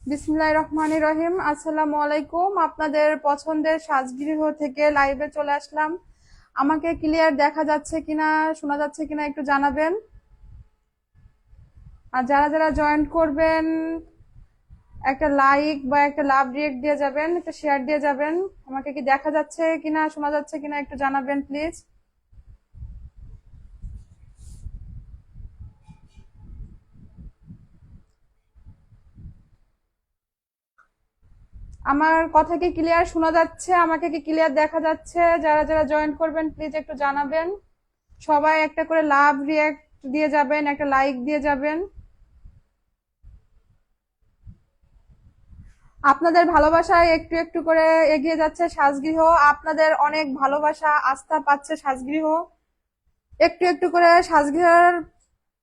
বিসমিল্লাহির রহমানির রহিম। আসসালামু আলাইকুম। আপনাদের পছন্দের সাজগৃহ থেকে লাইভে চলে আসলাম। আমাকে ক্লিয়ার দেখা যাচ্ছে কিনা, শোনা যাচ্ছে কিনা একটু জানাবেন। আর যারা যারা জয়েন করবেন একটা লাইক বা একটা লাভ রিয়েক্ট দিয়ে যাবেন, একটা শেয়ার দিয়ে যাবেন। আমাকে কি দেখা যাচ্ছে কিনা, শোনা যাচ্ছে কিনা একটু জানাবেন প্লিজ। আমার কথা কি ক্লিয়ার শোনা যাচ্ছে? আমাকে কি ক্লিয়ার দেখা যাচ্ছে? যারা যারা জয়েন করবেন প্লিজ একটু জানাবেন। সবাই একটা করে লাভ রিয়েক্ট দিয়ে যাবেন, একটা লাইক দিয়ে যাবেন। আপনাদের ভালোবাসায় একটু একটু করে এগিয়ে যাচ্ছে সাজগৃহ। আপনাদের অনেক ভালোবাসা আস্থা পাচ্ছে সাজগৃহ। একটু একটু করে সাজগৃহের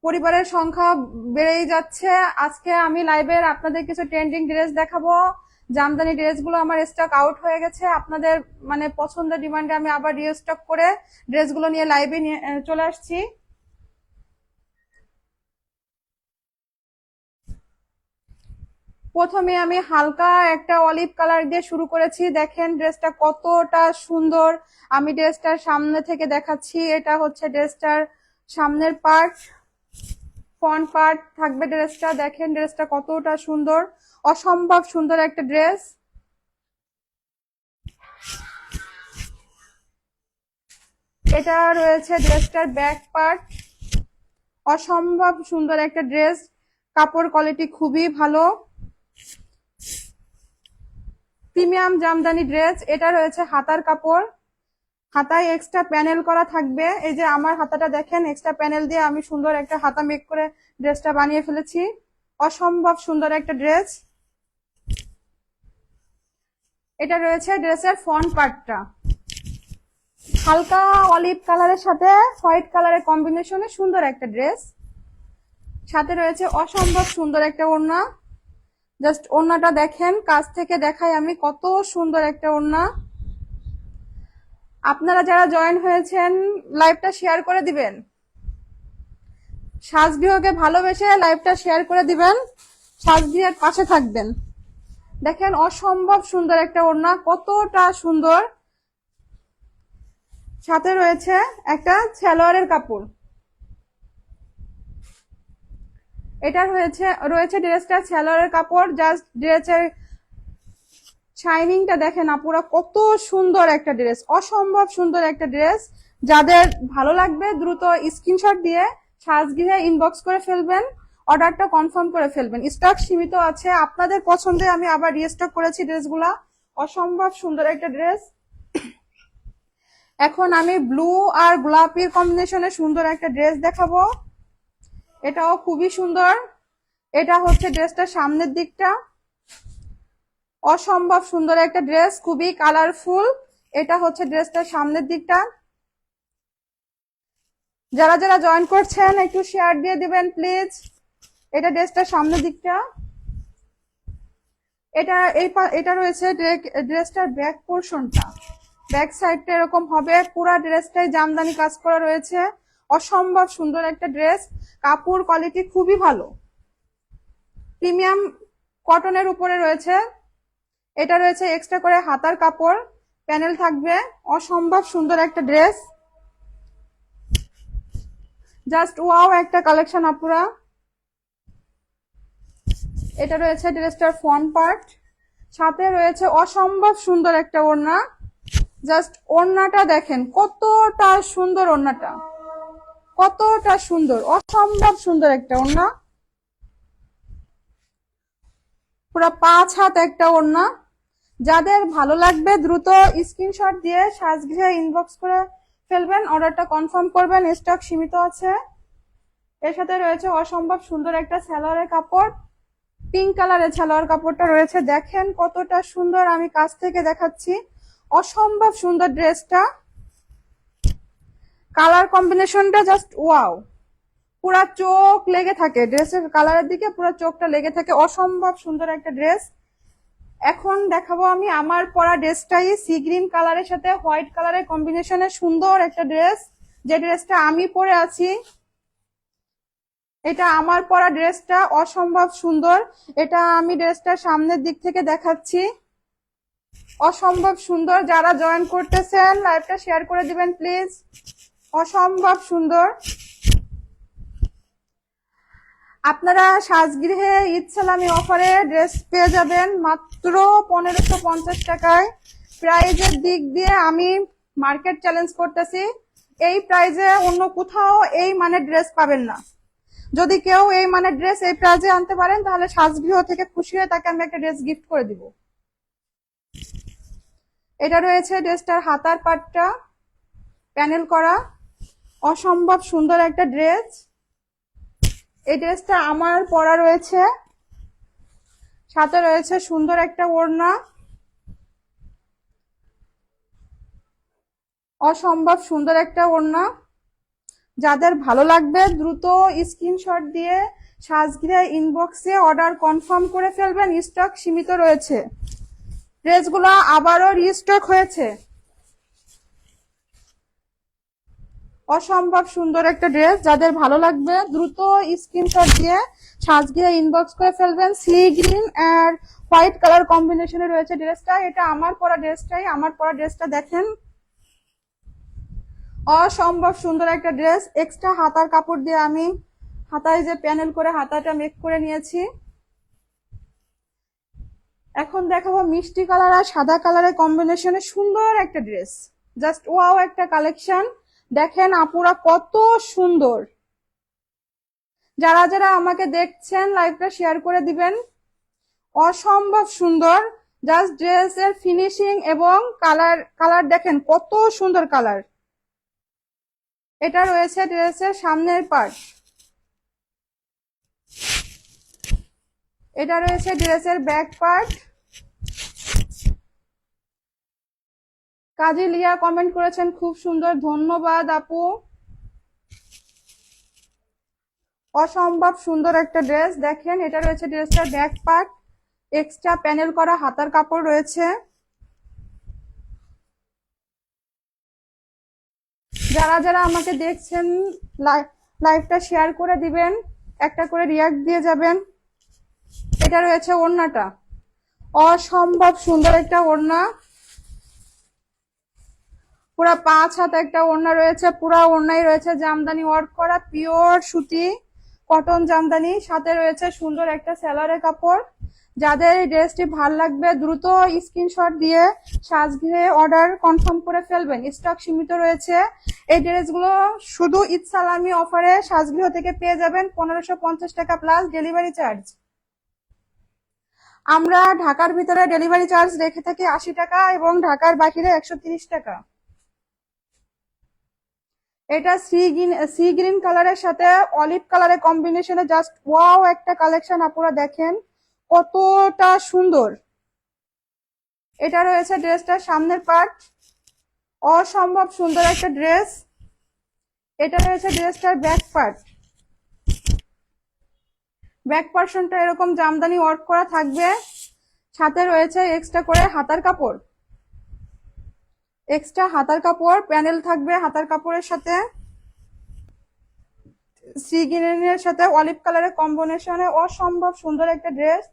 পরিবারের সংখ্যা বেড়েই যাচ্ছে। আজকে আমি লাইভের আপনাদের কিছু ট্রেন্ডিং ড্রেস দেখাবো। জামদানি ড্রেসগুলো আমার স্টক আউট হয়ে গেছে। আপনাদের মানে পছন্দের ডিমান্ডে আমি আবার রিস্টক করে ড্রেসগুলো নিয়ে লাইভে চলে আসছি। প্রথমে আমি হালকা একটা অলিভ কালার দিয়ে শুরু করেছি। দেখেন ড্রেসটা কতটা সুন্দর। আমি ড্রেসটার সামনে থেকে দেখাচ্ছি। এটা হচ্ছে ড্রেসটার সামনের পার্ট, ফ্রন্ট পার্ট থাকবে ড্রেসটা। দেখেন ড্রেসটা কতটা সুন্দর, অসম্ভব সুন্দর একটা ড্রেস। এটা রয়েছে ড্রেসটার ব্যাক পার্ট। অসম্ভব সুন্দর একটা ড্রেস, কাপড় কোয়ালিটি খুবই ভালো, প্রিমিয়াম জামদানি ড্রেস। এটা রয়েছে হাতার কাপড়। হাতায় এক্সট্রা প্যানেল করা থাকবে। এই যে আমার হাতাটা দেখেন, এক্সট্রা প্যানেল দিয়ে আমি সুন্দর একটা হাতা মেক করে ড্রেসটা বানিয়ে ফেলেছি। অসম্ভব সুন্দর একটা ড্রেস। এটা রয়েছে ড্রেসের ফ্রন্ট পার্টটা। হালকা অলিভ কালারের সাথে হোয়াইট কালারের কম্বিনেশনে সুন্দর একটা ড্রেস। সাথে রয়েছে অসম্ভব সুন্দর একটা ওড়না। জাস্ট ওড়নাটা দেখেন, কাছ থেকে দেখাই আমি, কত সুন্দর একটা ওড়না। আপনারা যারা জয়েন হয়েছেন লাইভটা শেয়ার করে দিবেন। সাজগৃহকে ভালোবেসে লাইভটা শেয়ার করে দিবেন, সাজগৃহের পাশে থাকবেন। দেখেন অসম্ভব সুন্দর একটা ওড়না, কতটা সুন্দর। সাথে রয়েছে একটা সালোয়ারের কাপড়। এটা রয়েছে ড্রেসটা সালোয়ারের কাপড়। জাস্ট ড্রেসের শাইনিংটা দেখেন আপুরা, কত সুন্দর একটা ড্রেস, অসম্ভব সুন্দর একটা ড্রেস। যাদের ভালো লাগবে দ্রুত স্ক্রিনশট দিয়ে সাজগৃহে ইনবক্স করে ফেলবেন, অর্ডারটা কনফার্ম করে ফেলবেন। স্টক সীমিত আছে, আপনাদের পছন্দে আমি আবার রিস্টক করেছি ড্রেসগুলা। অসম্ভব সুন্দর একটা ড্রেস। এখন আমি ব্লু আর গোলাপির কম্বিনেশনে সুন্দর একটা ড্রেস দেখাবো। এটাও খুবই সুন্দর। এটা হচ্ছে ড্রেসটার সামনের দিকটা। অসম্ভব সুন্দর একটা ড্রেস, খুবই কালারফুল। এটা হচ্ছে ড্রেসটার সামনের দিকটা। যারা যারা জয়েন করছেন একটু শেয়ার দিয়ে দিবেন প্লিজ। এটা ড্রেসটার সামনের দিকটা। এটা রয়েছে ড্রেসটার ব্যাক পোর্শনটা। ব্যাক সাইডটা এরকম হবে। পুরা ড্রেসটাই জামদানি কাজ করা রয়েছে। অসম্ভব সুন্দর একটা ড্রেস, কাপড় কোয়ালিটি খুবই ভালো, প্রিমিয়াম কটনের উপরে রয়েছে। এটা রয়েছে এক্সট্রা করে হাতার কাপড়, প্যানেল থাকবে। অসম্ভব সুন্দর একটা ড্রেস, জাস্ট ওয়াও একটা কালেকশন আপুরা। এটা রয়েছে ড্রেসটার ফ্রন্ট পার্ট। সাথে রয়েছে অসম্ভব সুন্দর একটা ওড়না। জাস্ট ওড়নাটা দেখেন, কতটা সুন্দর ওড়নাটা, কতটা সুন্দর, অসম্ভব সুন্দর একটা ওড়না। পুরো 5 হাত একটা ওড়না। যাদের ভালো লাগবে দ্রুত স্ক্রিনশট দিয়ে সাজগৃহে ইনবক্স করে ফেলবেন, অর্ডারটা কনফার্ম করবেন, স্টক সীমিত আছে। এর সাথে রয়েছে অসম্ভব সুন্দর একটা সালোয়ারের কাপড়। পিঙ্ক কালারের সালোয়ার কাপড়টা রয়েছে। দেখেন কতটা সুন্দর, আমি কাছ থেকে দেখাচ্ছি। অসম্ভব সুন্দর ড্রেসটা, কালার কম্বিনেশনটা জাস্ট ওয়াও। পুরা চোখ লেগে থাকে ড্রেসের কালারের দিকে, পুরো চোখটা লেগে থাকে। অসম্ভব সুন্দর একটা ড্রেস। এখন দেখাবো আমি আমার পরা ড্রেসটাই, সি গ্রিন কালারের সাথে হোয়াইট কালারের কম্বিনেশনে সুন্দর একটা ড্রেস, যে ড্রেসটা আমি পরে আছি। এটা আমার পরা ড্রেসটা অসম্ভব সুন্দর। এটা আমি ড্রেসটার সামনের দিক থেকে দেখাচ্ছি, অসম্ভব সুন্দর। যারা জয়েন করতেছেন লাইভটা শেয়ার করে দিবেন প্লিজ। অসম্ভব সুন্দর। আপনারা সাজগৃহে ঈদ সালামি অফারে ড্রেস পেয়ে যাবেন মাত্র 1550 টাকায়। প্রাইজের দিক দিয়ে আমি মার্কেট চ্যালেঞ্জ করতেছি, এই প্রাইজে অন্য কোথাও এই মানের ড্রেস পাবেন না। যদি কেউ এই মানের ড্রেস এই প্রাইজে আনতে পারেন তাহলে সাজগৃহ থেকে খুশি হয়ে তাকে আমি একটা ড্রেস গিফট করে দিব। এটা রয়েছে ড্রেসটার হাতার পাটটা প্যানেল করা, অসম্ভব সুন্দর একটা ড্রেস। এই ড্রেসটা আমার পরা রয়েছে, সাথে রয়েছে সুন্দর একটা ওড়না, অসম্ভব সুন্দর একটা ওড়না। যাদের ভালো লাগবে দ্রুত স্ক্রিনশট দিয়ে সাজগৃহ ইনবক্সে অর্ডার কনফার্ম করে ফেলবেন। স্টক সীমিত রয়েছে, ড্রেসগুলো আবারও রিস্টক হয়েছে। অসম্ভব সুন্দর একটা ড্রেস, যাদের ভালো লাগবে দ্রুত স্ক্রিনশট দিয়ে সাজগৃহ ইনবক্স করে ফেলবেন। সি গ্রিন আর হোয়াইট কালার কম্বিনেশনে রয়েছে ড্রেসটা। এটা আমার পরা ড্রেসটাই, আমার পরা ড্রেসটা দেখেন, অসম্ভব সুন্দর একটা ড্রেস। এক্সট্রা হাতার কাপড় দিয়ে আমি হাতায় যে প্যানেল করে হাতাটা মেক করে নিয়েছি। এখন দেখাবো মিষ্টি কালার আর সাদা কালারের কম্বিনেশনে সুন্দর একটা ড্রেস। জাস্ট ওয়াও একটা কালেকশন। দেখেন আপুরা কত সুন্দর। যারা যারা আমাকে দেখছেন লাইভটা শেয়ার করে দিবেন। অসম্ভব সুন্দর, জাস্ট ড্রেসের ফিনিশিং এবং কালার দেখেন কত সুন্দর কালার। এটা রয়েছে ড্রেসের সামনের পার্ট, এটা রয়েছে ড্রেসের ব্যাক পার্ট। কাজী লিয়া কমেন্ট করেছেন খুব সুন্দর, ধন্যবাদ আপু। অসম্ভব সুন্দর একটা ড্রেস। দেখেন এটা রয়েছে ড্রেসটার ব্যাক পার্ট, এক্সট্রা প্যানেল করা হাতার কাপড় রয়েছে। যারা যারা আমাকে দেখছেন লাইভটা শেয়ার করে দিবেন, একটা করে রিয়াক্ট দিয়ে যাবেন। এটা রয়েছে ওড়নাটা, অসম্ভব সুন্দর একটা ওড়না, পুরা 5 হাত একটা ওড়না রয়েছে। পুরা ওড়নায় রয়েছে জামদানি ওয়ার্ক করা পিওর সুতি কটন জামদানি, সাথে রয়েছে সুন্দর একটা সেলারের কাপড়। যাদের এই ড্রেসটি ভাল লাগবে দ্রুত স্ক্রিনশট দিয়ে সাজগৃহে অর্ডার কনফার্ম করে ফেলবেন। স্টক সীমিত রয়েছে। এই ড্রেসগুলো শুধু ঈদ সালামি অফারে সাজগৃহ থেকে পেয়ে যাবেন 1550 টাকা প্লাস ডেলিভারি চার্জ। আমরা ঢাকার ভিতরে ডেলিভারি চার্জ রেখে থাকি 80 টাকা এবং ঢাকার বাহিরে 130 টাকা। এটা সি গ্রিন কালারের সাথে অলিভ কালারের কম্বিনেশনে জাস্ট ওয়াও একটা কালেকশন। আপনারা দেখেন কতটা সুন্দর। এটা রয়েছে ড্রেসটার সামনের পার্ট, অসম্ভব সুন্দর একটা ড্রেস। এটা রয়েছে ড্রেসটার ব্যাক পার্ট, ব্যাক পোরশনটা এরকম জামদানি ওয়ার্ক করা থাকবে, সাথে রয়েছে এক্সট্রা করে হাতার কাপড়, এক্সট্রা হাতার কাপড় প্যানেল থাকবে হাতার কাপড়ের সাথে। সি গ্রিনের সাথে অলিভ কালারের কম্বিনেশনে অসম্ভব সুন্দর একটা ড্রেস।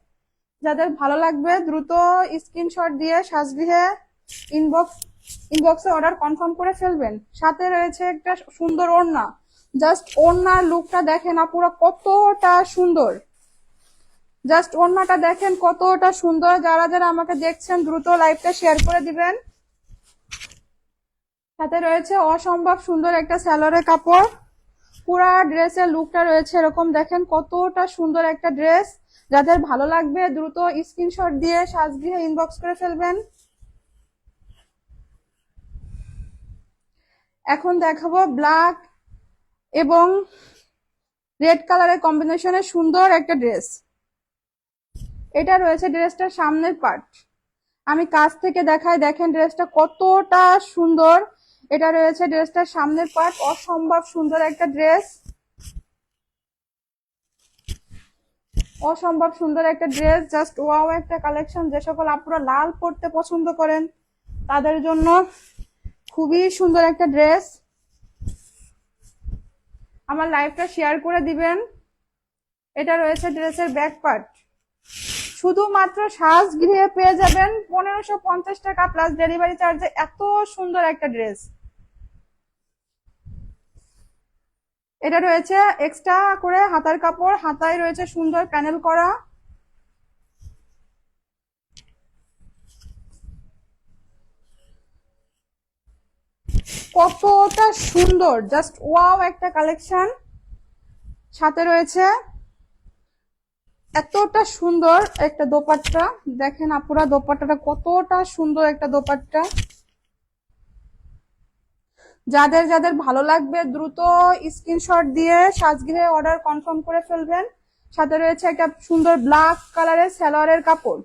যাদের ভালো লাগবে দ্রুত স্ক্রিনশট দিয়ে সাজগৃহে ইনবক্সে অর্ডার কনফার্ম করে ফেলবেন। সাথে রয়েছে একটা সুন্দর ওড়না, জাস্ট ওড়নার লুকটা দেখেন আপুরা কতটা সুন্দর। জাস্ট ওড়নাটা দেখেন কতটা সুন্দর। যারা যারা আমাকে দেখছেন দ্রুত লাইভটা শেয়ার করে দিবেন। সাথে রয়েছে অসম্ভব সুন্দর একটা সালোয়ারের কাপড়। পুরা ড্রেসের লুকটা রয়েছে এরকম, দেখেন কতটা সুন্দর একটা ড্রেস। যাদের ভালো লাগবে দ্রুত স্ক্রিনশট দিয়ে সাজগৃহে ইনবক্স করে ফেলবেন। এখন দেখাবো ব্ল্যাক এবং রেড কালারের কম্বিনেশনে সুন্দর একটা ড্রেস। এটা রয়েছে ড্রেসটার সামনের পার্ট, আমি কাছ থেকে দেখাই, দেখেন ড্রেসটা কতটা সুন্দর। এটা রয়েছে ড্রেসটার সামনের পার্ট, অসম্ভব সুন্দর একটা ড্রেস, অসম্ভব সুন্দর একটা ড্রেস। জাস্ট ওয়াও একটা কালেকশন। যে সকল আপুরা লাল পরতে পছন্দ করেন তাদের জন্য খুবই সুন্দর একটা ড্রেস। আমার লাইভটা শেয়ার করে দিবেন। এটা রয়েছে ড্রেসের ব্যাক পার্ট। শুধুমাত্র সাজগৃহে পেয়ে যাবেন 1550 টাকা প্লাস ডেলিভারি চার্জে এত সুন্দর একটা ড্রেস। এটা রয়েছে এক্সট্রা করে হাতার কাপড়, হাতায় রয়েছে সুন্দর প্যানেল করা। কতটা সুন্দর, জাস্ট ওয়াও একটা কালেকশন। সাথে রয়েছে এতটা সুন্দর একটা দোপাট্টা, দেখেন আপুরা দোপাট্টাটা কতটা সুন্দর একটা দোপাট্টা। যাদের যাদের ভালো লাগবে দ্রুত স্ক্রিনশট দিয়ে সাজগৃহে অর্ডার কনফার্ম করে ফেলবেন। সাথে রয়েছে একটা সুন্দর ব্ল্যাক কালারের সালোয়ারের কাপড়।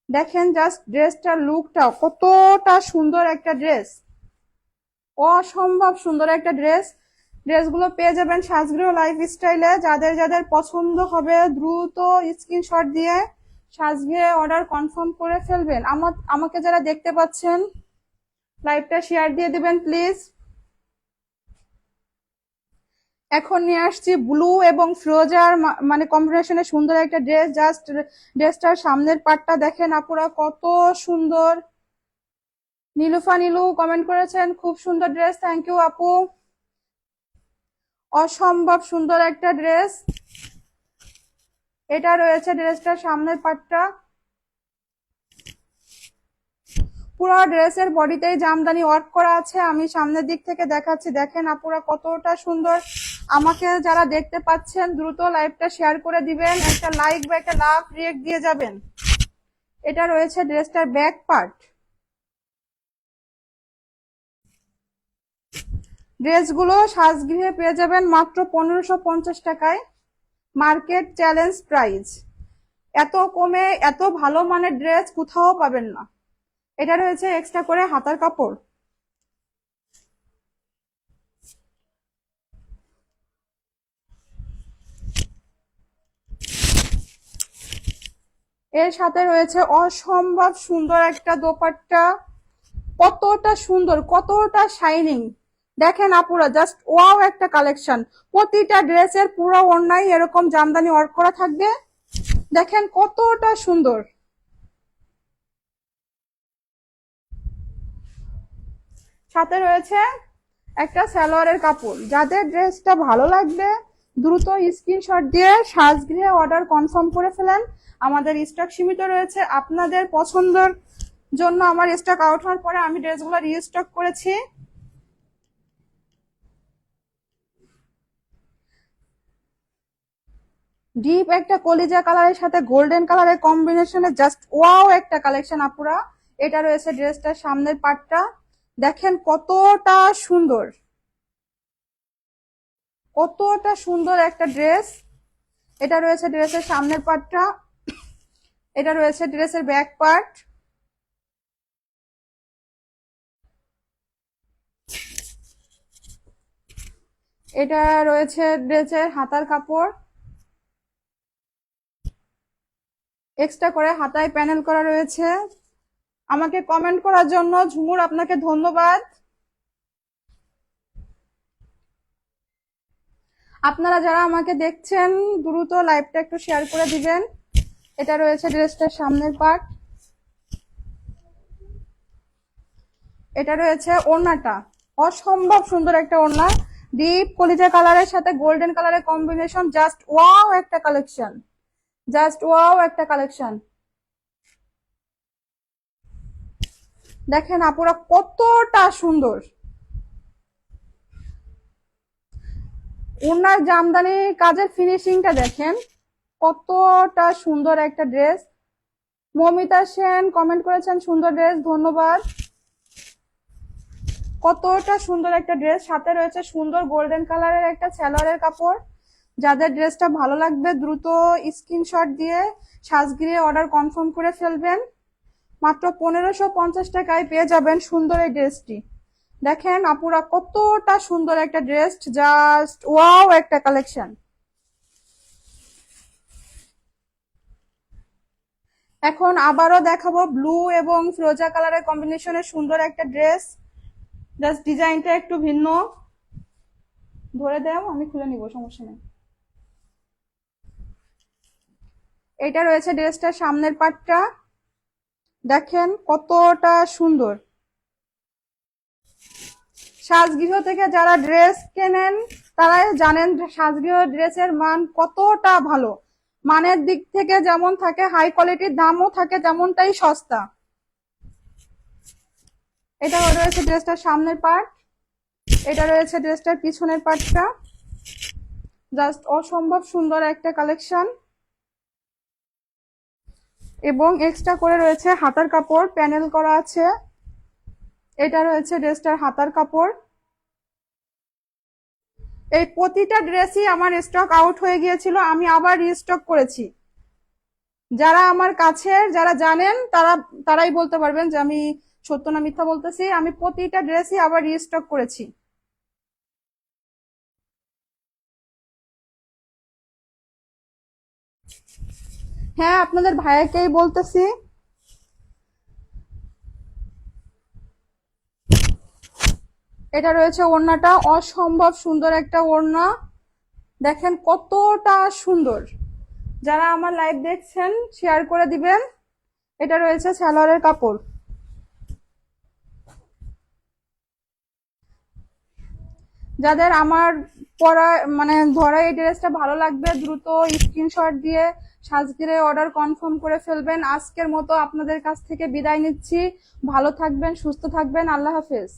দেখেন জাস্ট ড্রেসটার লুকটা কতটা সুন্দর একটা ড্রেস, অসম্ভব সুন্দর একটা ড্রেস। ড্রেসগুলো পেয়ে যাবেন সাজগৃহ লাইফস্টাইলে। যাদের যাদের পছন্দ হবে দ্রুত স্ক্রিনশট দিয়ে সাজগৃহে অর্ডার কনফার্ম করে ফেলবেন। আমাকে যারা দেখতে পাচ্ছেন লাইভটা শেয়ার দিয়ে দিবেন প্লিজ। এখন নিয়ে আসছি ব্লু এবং ফিরোজার মানে কম্বিনেশনে সুন্দর একটা ড্রেস। জাস্ট ড্রেসটার সামনের পার্টটা দেখেন আপুরা কত সুন্দর। নীলুফা নীলু কমেন্ট করেছেন খুব সুন্দর ড্রেস, থ্যাংক ইউ আপু। অসম্ভব সুন্দর একটা ড্রেস। এটা রয়েছে ড্রেসটার সামনের পার্টটা। পুরো ড্রেসের বডিতেই জামদানি ওয়ার্ক করা আছে। আমি সামনের দিক থেকে দেখাচ্ছি, দেখেন আপুরা কতটা সুন্দর। আমাকে যারা দেখতে পাচ্ছেন দ্রুত লাইভটা শেয়ার করে দিবেন, একটা লাইক বা একটা লাভ রিয়েক্ট দিয়ে যাবেন। এটা রয়েছে ড্রেসটার ব্যাক পার্ট। ড্রেসগুলো সাজগৃহে পেয়ে যাবেন মাত্র 1550 টাকায়, মার্কেট চ্যালেঞ্জ প্রাইস। এত কমে এত ভালো মানের ড্রেস কোথাও পাবেন না। এটা রয়েছে এক্সট্রা করে হাতার কাপড়। এর সাথে রয়েছে অসম্ভব সুন্দর একটা দোপাট্টা, কতটা সুন্দর কতটা শাইনিং। দেখেন আপুরা জাস্ট ওয়াও একটা কালেকশন। প্রতিটা ড্রেসের পুরো ওড়নায় এরকম জামদানি ওয়ার্ক করা থাকবে, দেখেন কতটা সুন্দর। সাথে রয়েছে একটা সালোয়ারের কাপড়। যাদের ড্রেসটা ভালো লাগবে দ্রুত স্ক্রিনশট দিয়ে সাজগৃহে অর্ডার কনফার্ম করে ফেলেন। আমাদের স্টক সীমিত রয়েছে, আপনাদের পছন্দের জন্য আমার স্টক আউট হওয়ার পরে আমি ড্রেসগুলো রিস্টক করেছি। ডিপ একটা কলিজা কালারের সাথে গোল্ডেন কালারের কম্বিনেশনে জাস্ট ওয়াও একটা কালেকশন আপুরা। এটা রয়েছে ড্রেসটার সামনের পার্টটা, দেখেন কতটা সুন্দর, কতটা সুন্দর একটা ড্রেস। এটা রয়েছে ড্রেসের সামনের পার্টটা। এটা রয়েছে ড্রেসের ব্যাক পার্ট। এটা রয়েছে ড্রেসের হাতার কাপড়। এক্সট্রা করে হাতায় প্যানেল করা রয়েছে। আমাকে কমেন্ট করার জন্য ঝুমুর আপনাকে ধন্যবাদ। আপনারা যারা আমাকে দেখছেন দ্রুত লাইভটা একটু শেয়ার করে দিবেন। এটা রয়েছে ড্রেসটার সামনের পার্ট। এটা রয়েছে ওড়নাটা, অসম্ভব সুন্দর একটা ওড়না। ডিপ কলিজা কালারের সাথে গোল্ডেন কালারের কম্বিনেশন, জাস্ট ওয়াও একটা কালেকশন, জাস্ট ওয়াও একটা কালেকশন। দেখেন আপুরা কতটা সুন্দর। ওনার জামদানি কাজের ফিনিশিংটা দেখেন কতটা সুন্দর একটা ড্রেস। মমিতা সেন কমেন্ট করেছেন সুন্দর ড্রেস, ধন্যবাদ। কতটা সুন্দর একটা ড্রেস। সাথে রয়েছে সুন্দর গোল্ডেন কালারের একটা সালোয়ারের কাপড়। যাদের ড্রেসটা ভালো লাগবে দ্রুত স্ক্রিনশট দিয়ে সাজগৃহে অর্ডার কনফার্ম করে ফেলবেন। মাত্র 1550 টাকায় পেয়ে যাবেন সুন্দর এই ড্রেসটি। দেখেন আপুরা কতটা সুন্দর একটা ড্রেস, জাস্ট ওয়াও একটা কালেকশন। এখন আবারও দেখাবো ব্লু এবং ফিরোজা কালারের কম্বিনেশনে সুন্দর একটা ড্রেস। জাস্ট ডিজাইনটা একটু ভিন্ন। ধরে দাও, আমি খুলে নিব, সমস্যা নেই। এটা রয়েছে ড্রেসটার সামনের পার্টটা, দেখেন কতটা সুন্দর। সাজগৃহ থেকে যারা ড্রেস কেনেন তারাই জানেন সাজগৃহ ড্রেসের মান কতটা ভালো। মানের দিক থেকে যেমন থাকে হাই কোয়ালিটির, দামও থাকে তেমনটাই সস্তা। এটা রয়েছে ড্রেসটার সামনের পার্ট, এটা রয়েছে ড্রেসটার পিছনের পার্টটা। জাস্ট অসম্ভব সুন্দর একটা কালেকশন। এবং এক্সট্রা করে রয়েছে হাতার কাপড়, প্যানেল করা আছে। এটা রয়েছে ড্রেসটার হাতার কাপড়। এই প্রতিটা ড্রেসই আমার স্টক আউট হয়ে গিয়েছিল, আমি আবার রিস্টক করেছি। যারা আমার কাছের, যারা জানেন তারাই বলতে পারবেন যে আমি সত্য না মিথ্যা বলতেছি। আমি প্রতিটা ড্রেসই আবার রিস্টক করেছি। হ্যাঁ, আপনাদের ভাইয়াকেই বলতেছি। এটা রয়েছে ওড়নাটা, অসম্ভব সুন্দর একটা ওড়না, দেখেন কতটা সুন্দর। যারা আমার লাইভ দেখছেন শেয়ার করে দিবেন। এটা রয়েছে সালোয়ারের কাপড়। যাদের আমার পরা মানে ধরা এই ড্রেসটা ভালো লাগবে দ্রুত স্ক্রিনশট দিয়ে সাজগিরে অর্ডার কনফার্ম করে ফেলবেন। আজকের মতো আপনাদের কাছ থেকে বিদায় নিচ্ছি। ভালো থাকবেন, সুস্থ থাকবেন, আল্লাহ হাফেজ।